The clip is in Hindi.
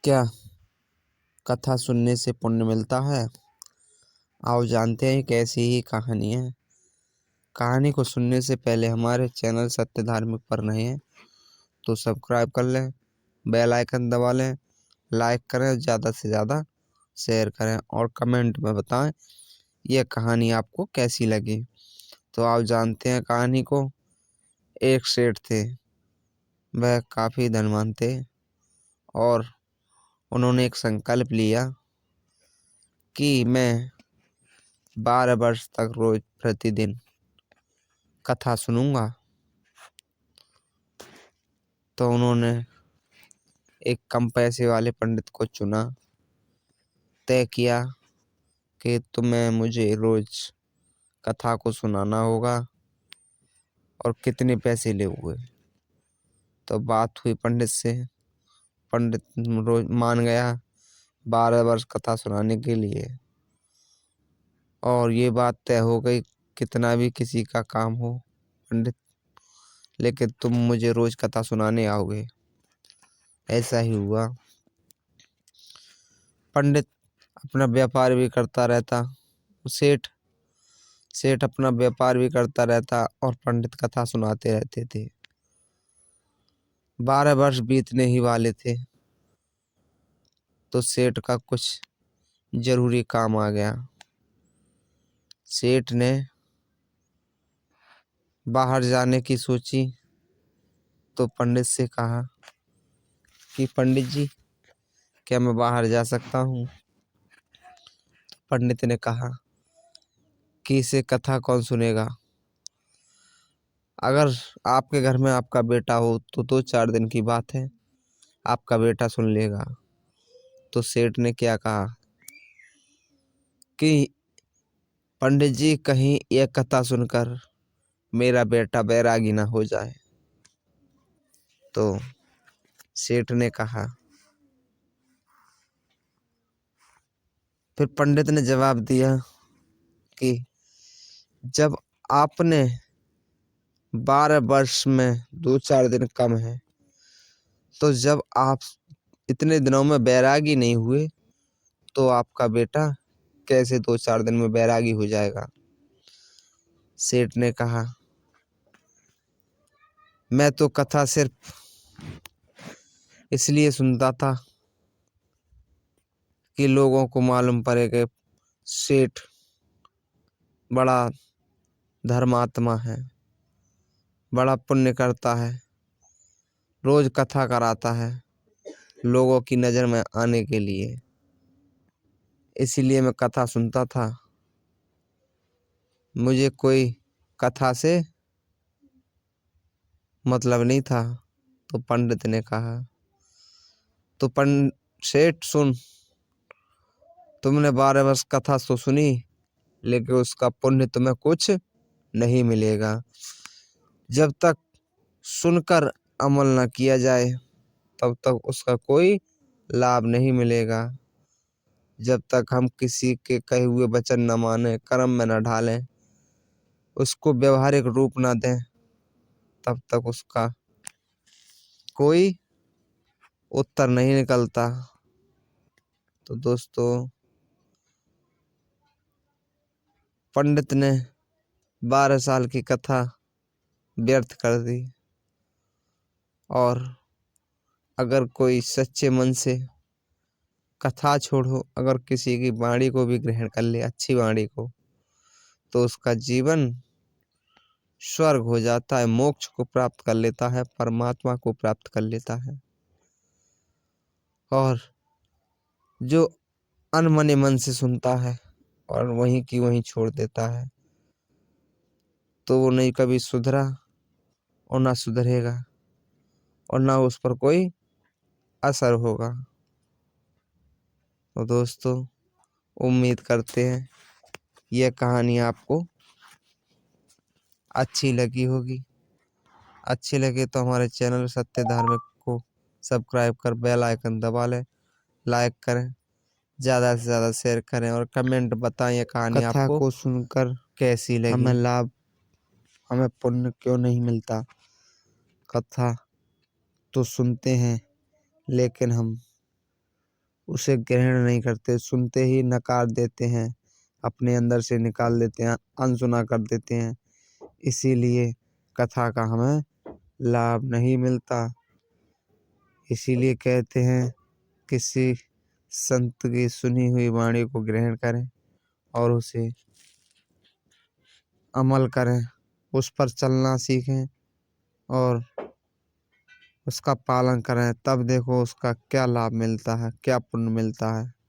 क्या कथा सुनने से पुण्य मिलता है? आओ जानते हैं कैसी ही कहानी है। कहानी को सुनने से पहले हमारे चैनल सत्य धार्मिक पर नए हैं तो सब्सक्राइब कर लें, बेल आइकन दबा लें, लाइक करें, ज़्यादा से ज़्यादा शेयर करें और कमेंट में बताएं यह कहानी आपको कैसी लगी। तो आओ जानते हैं कहानी को। एक सेठ थे, वह काफ़ी धनवान थे और उन्होंने एक संकल्प लिया कि मैं 12 वर्ष तक रोज प्रतिदिन कथा सुनूंगा। तो उन्होंने एक कम पैसे वाले पंडित को चुना, तय किया कि तुम्हें मुझे रोज कथा को सुनाना होगा और कितने पैसे लोगे। तो बात हुई पंडित से, पंडित रोज मान गया 12 वर्ष कथा सुनाने के लिए। और ये बात तय हो गई, कितना भी किसी का काम हो पंडित, लेकिन तुम मुझे रोज कथा सुनाने आओगे। ऐसा ही हुआ। पंडित अपना व्यापार भी करता रहता, सेठ सेठ अपना व्यापार भी करता रहता और पंडित कथा सुनाते रहते थे। 12 वर्ष बीतने ही वाले थे तो सेठ का कुछ जरूरी काम आ गया। सेठ ने बाहर जाने की सोची तो पंडित से कहा कि पंडित जी, क्या मैं बाहर जा सकता हूँ? पंडित ने कहा कि इसे कथा कौन सुनेगा? अगर आपके घर में आपका बेटा हो तो 2-4 दिन की बात है, आपका बेटा सुन लेगा। तो सेठ ने क्या कहा कि पंडित जी, कहीं यह कथा सुनकर मेरा बेटा बैरागी ना हो जाए। तो सेठ ने कहा, फिर पंडित ने जवाब दिया कि जब आपने 12 वर्ष में 2-4 दिन कम है, तो जब आप इतने दिनों में बैरागी नहीं हुए तो आपका बेटा कैसे 2-4 दिन में बैरागी हो जाएगा? सेठ ने कहा, मैं तो कथा सिर्फ इसलिए सुनता था कि लोगों को मालूम पड़े कि सेठ बड़ा धर्मात्मा है, बड़ा पुण्य करता है, रोज कथा कराता है लोगों की नज़र में आने के लिए। इसीलिए मैं कथा सुनता था, मुझे कोई कथा से मतलब नहीं था। तो पंडित ने कहा, तो सेठ सुन, तुमने 12 वर्ष कथा तो सुनी, लेकिन उसका पुण्य तुम्हें कुछ नहीं मिलेगा। जब तक सुनकर अमल न किया जाए तब तक उसका कोई लाभ नहीं मिलेगा। जब तक हम किसी के कहे हुए वचन न माने, कर्म में न ढालें, उसको व्यवहारिक रूप न दें, तब तक उसका कोई उत्तर नहीं निकलता। तो दोस्तों, पंडित ने 12 साल की कथा व्यर्थ कर दी। और अगर कोई सच्चे मन से कथा छोड़ो, अगर किसी की वाणी को भी ग्रहण कर ले, अच्छी वाणी को, तो उसका जीवन स्वर्ग हो जाता है, मोक्ष को प्राप्त कर लेता है, परमात्मा को प्राप्त कर लेता है। और जो अनमने मन से सुनता है और वहीं की वहीं छोड़ देता है, तो वो नहीं कभी सुधरा और ना सुधरेगा और ना उस पर कोई असर होगा। तो दोस्तों, उम्मीद करते हैं यह कहानी आपको अच्छी लगी होगी। अच्छी लगे तो हमारे चैनल सत्य धार्मिक को सब्सक्राइब कर बेल आइकन दबा लें, लाइक करें, ज़्यादा से ज़्यादा शेयर करें और कमेंट बताएं ये कहानी कथा आपको को सुनकर कैसी लगी। हमें लाभ, हमें पुण्य क्यों नहीं मिलता? कथा तो सुनते हैं लेकिन हम उसे ग्रहण नहीं करते, सुनते ही नकार देते हैं, अपने अंदर से निकाल देते हैं, अनसुना कर देते हैं। इसीलिए कथा का हमें लाभ नहीं मिलता। इसीलिए कहते हैं किसी संत की सुनी हुई वाणी को ग्रहण करें और उसे अमल करें, उस पर चलना सीखें और उसका पालन करें। तब देखो उसका क्या लाभ मिलता है, क्या पुण्य मिलता है।